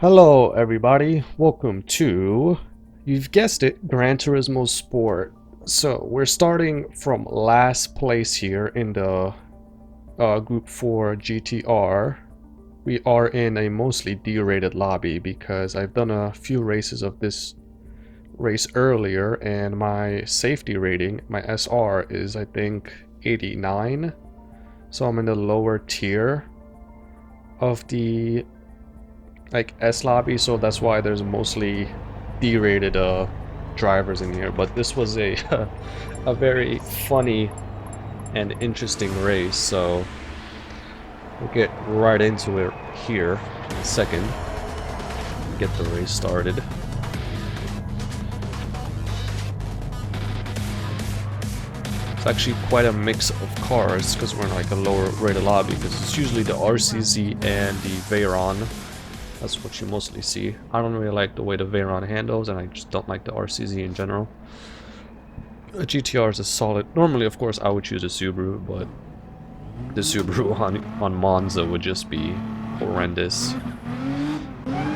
Hello everybody, welcome to, you've guessed it, Gran Turismo Sport. So we're starting from last place here in the Group 4 GTR. We are in a mostly D-rated lobby because I've done a few races of this race earlier and my safety rating, my SR, is I think 89. So I'm in the lower tier of the S lobby, so that's why there's mostly D-rated drivers in here. But this was a a very funny and interesting race, so we'll get right into it here in a second. Get the race started. It's actually quite a mix of cars because we're in like a lower rated lobby, because it's usually the RCZ and the Veyron. That's what you mostly see. I don't really like the way the Veyron handles, and I just don't like the RCZ in general. A GTR is a solid. Normally, of course, I would choose a Subaru, but the Subaru on Monza would just be horrendous.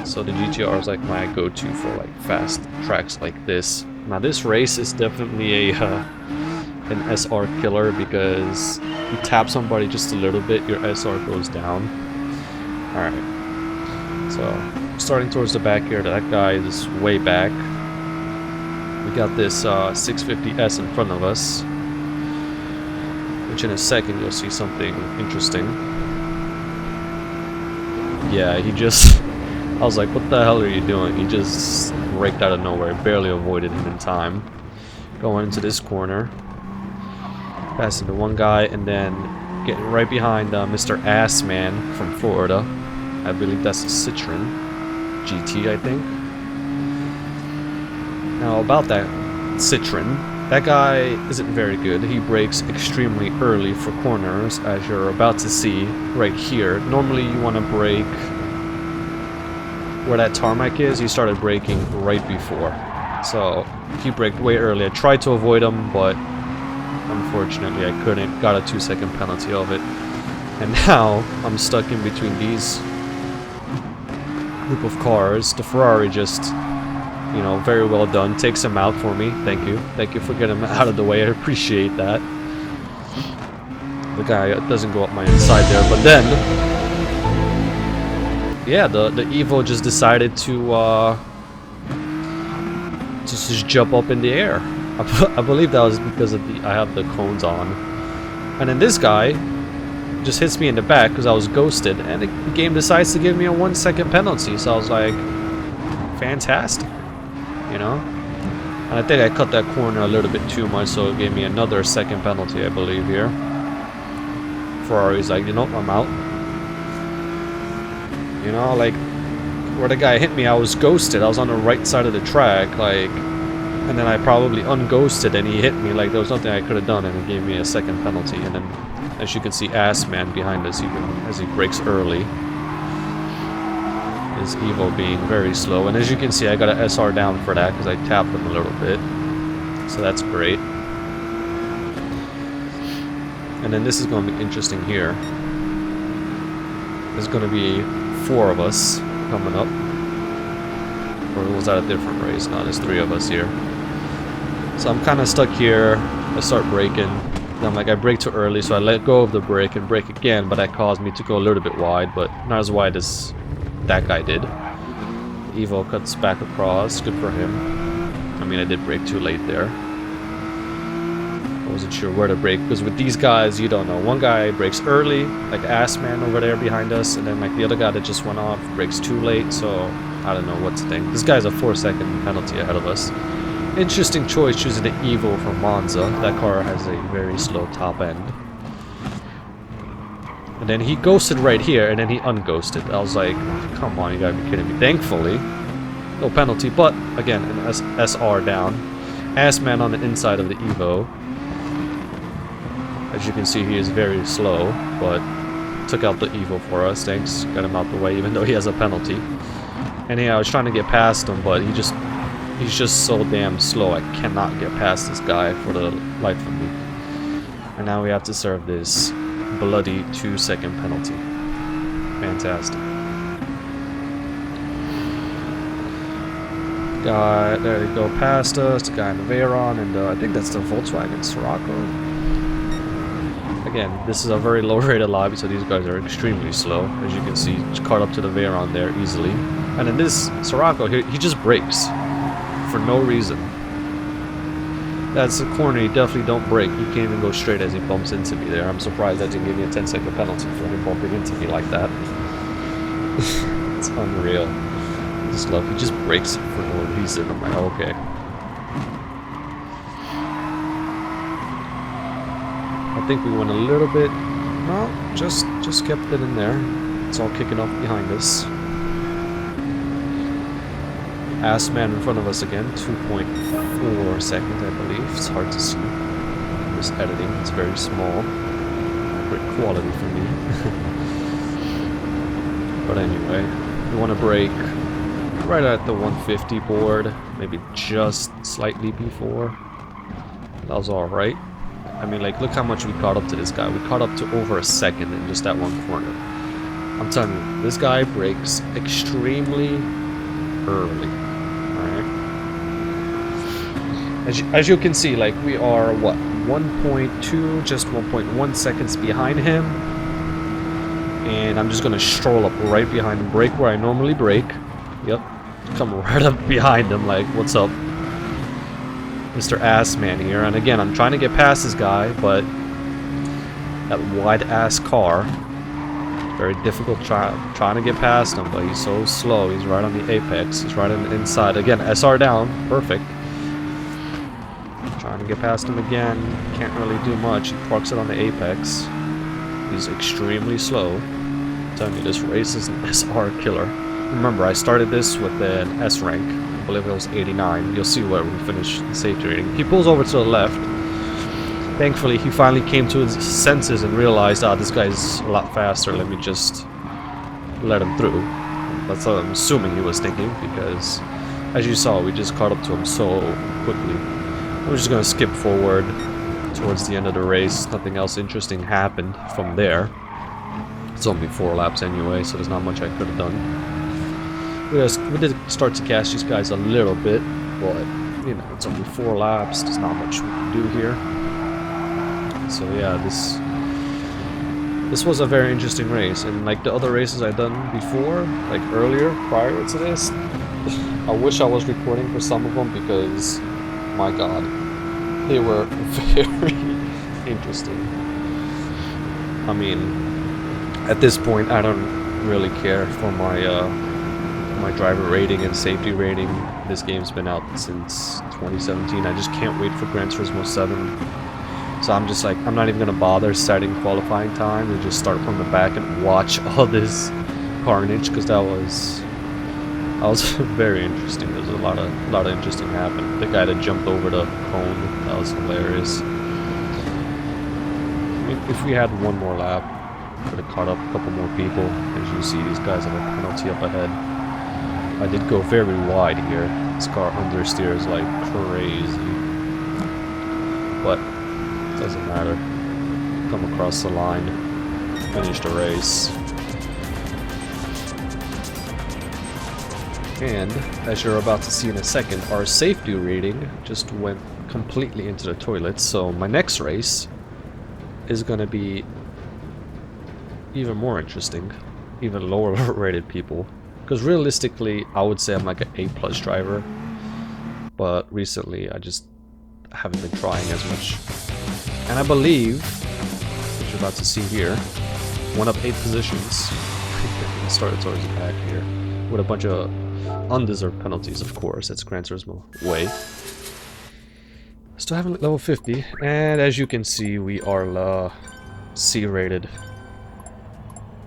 So the GTR is like my go-to for like fast tracks like this. Now this race is definitely an SR killer, because you tap somebody just a little bit, your SR goes down. All right. So, starting towards the back here, that guy is way back. We got this 650S in front of us, which in a second you'll see something interesting. Yeah, he just... I was like, what the hell are you doing? He just raked out of nowhere, barely avoided him in time. Going into this corner, passing the one guy, and then getting right behind Mr. Assman from Florida. I believe that's a Citroen GT, I think. Now about that Citroen, that guy isn't very good. He brakes extremely early for corners, as you're about to see right here. Normally you want to brake where that tarmac is. He started braking right before. So he braked way early. I tried to avoid him, but unfortunately I couldn't. Got a 2-second penalty of it. And now I'm stuck in between these group of cars. The Ferrari just, you know, very well done, takes him out for me. Thank you for getting him out of the way. I appreciate that. The guy doesn't go up my inside there, but then yeah, the Evo just decided to just jump up in the air. I believe that was because of I have the cones on. And then this guy just hits me in the back because I was ghosted, and the game decides to give me a 1-second penalty. So I was like, fantastic, you know. And I think I cut that corner a little bit too much, so it gave me another second penalty, I believe, here. Ferrari's like, you know, I'm out. You know, like where the guy hit me, I was ghosted. I was on the right side of the track, like, and then I probably unghosted and he hit me. Like there was nothing I could have done, and it gave me a second penalty. And then, as you can see, Assman behind us, even as he brakes early. His Evo being very slow. And as you can see, I got an SR down for that because I tapped him a little bit. So that's great. And then this is going to be interesting here. There's going to be 4 of us coming up. Or was that a different race? No, there's 3 of us here. So I'm kind of stuck here. I start braking. I'm like, I brake too early, so I let go of the brake and brake again, but that caused me to go a little bit wide, but not as wide as that guy did. Evo cuts back across, good for him. I mean, I did brake too late there. I wasn't sure where to brake, because with these guys, you don't know. One guy brakes early, like Assman over there behind us, and then like the other guy that just went off brakes too late, so I don't know what to think. This guy's a 4-second penalty ahead of us. Interesting choice choosing the Evo from Monza. That car has a very slow top end. And then he ghosted right here, and then he unghosted. I was like, come on, you gotta be kidding me. Thankfully, no penalty, but again, an SR down. Assman on the inside of the Evo. As you can see, he is very slow, but took out the Evo for us. Thanks, got him out the way, even though he has a penalty. And yeah, I was trying to get past him, but he's just so damn slow. I cannot get past this guy for the life of me. And now we have to serve this bloody 2-second penalty. Fantastic. Guy, there they go past us, the guy in the Veyron, and I think that's the Volkswagen Scirocco. Again, this is a very low rated lobby, so these guys are extremely slow. As you can see, just caught up to the Veyron there easily. And in this Scirocco, he just brakes for no reason. That's a corner, you definitely don't brake. You can't even go straight as he bumps into me there. I'm surprised that didn't give me a 10-second penalty for him bumping into me like that. It's unreal. I just love, he just brakes for no reason. I'm like, okay. I think we went a little bit, no, just kept it in there. It's all kicking off behind us. Ass man in front of us again, 2.4 seconds, I believe. It's hard to see. This editing, it's very small. Great quality for me. But anyway, we want to brake right at the 150 board, maybe just slightly before. That was alright. I mean, like, look how much we caught up to this guy. We caught up to over a second in just that one corner. I'm telling you, this guy brakes extremely early. Alright? As you can see, like, we are, what, 1.2, just 1.1 seconds behind him. And I'm just going to stroll up right behind him, brake where I normally brake. Yep. Come right up behind him, like, what's up? Mr. Assman here, and again, I'm trying to get past this guy, but that wide-ass car, very difficult trying to get past him, but he's so slow. He's right on the apex. He's right on the inside. Again, SR down. Perfect. Trying to get past him again. Can't really do much. He parks it on the apex. He's extremely slow. I'm telling you, this race is an SR killer. Remember, I started this with an S rank. I believe it was 89. You'll see where we finish the safety rating. He pulls over to the left. Thankfully, he finally came to his senses and realized, ah, this guy's a lot faster. Let me just let him through. That's what I'm assuming he was thinking, because as you saw, we just caught up to him so quickly. We're just going to skip forward towards the end of the race. Nothing else interesting happened from there. It's only 4 laps anyway, so there's not much I could have done. We did start to catch these guys a little bit, but, you know, it's only 4 laps. There's not much we can do here. So yeah, this was a very interesting race, and like the other races I've done before, like earlier, prior to this, I wish I was recording for some of them because, my god, they were very interesting. I mean, at this point, I don't really care for my my driver rating and safety rating. This game's been out since 2017. I just can't wait for Gran Turismo 7. So I'm just like, I'm not even gonna bother setting qualifying time and just start from the back and watch all this carnage, because that was very interesting. There's a lot of interesting happened. The guy that jumped over the cone, that was hilarious. I mean, if we had one more lap, could have caught up a couple more people. As you see, these guys have a penalty up ahead. I did go very wide here. This car understeers like crazy, but doesn't matter. Come across the line, finish the race. And as you're about to see in a second, our safety rating just went completely into the toilet. So my next race is gonna be even more interesting, even lower rated people. Because realistically, I would say I'm like an A+ driver, but recently I just haven't been trying as much. And I believe, as you're about to see here, went up 8 positions. Started towards the back here with a bunch of undeserved penalties, of course. That's Gran Turismo way. Still haven't level 50, and as you can see, we are C rated.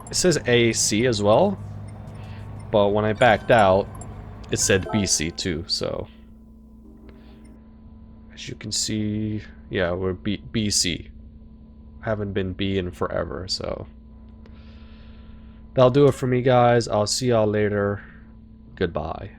It says AC as well, but when I backed out, it said BC too, so as you can see, yeah, we're BC. Haven't been B in forever, so that'll do it for me, guys. I'll see y'all later. Goodbye.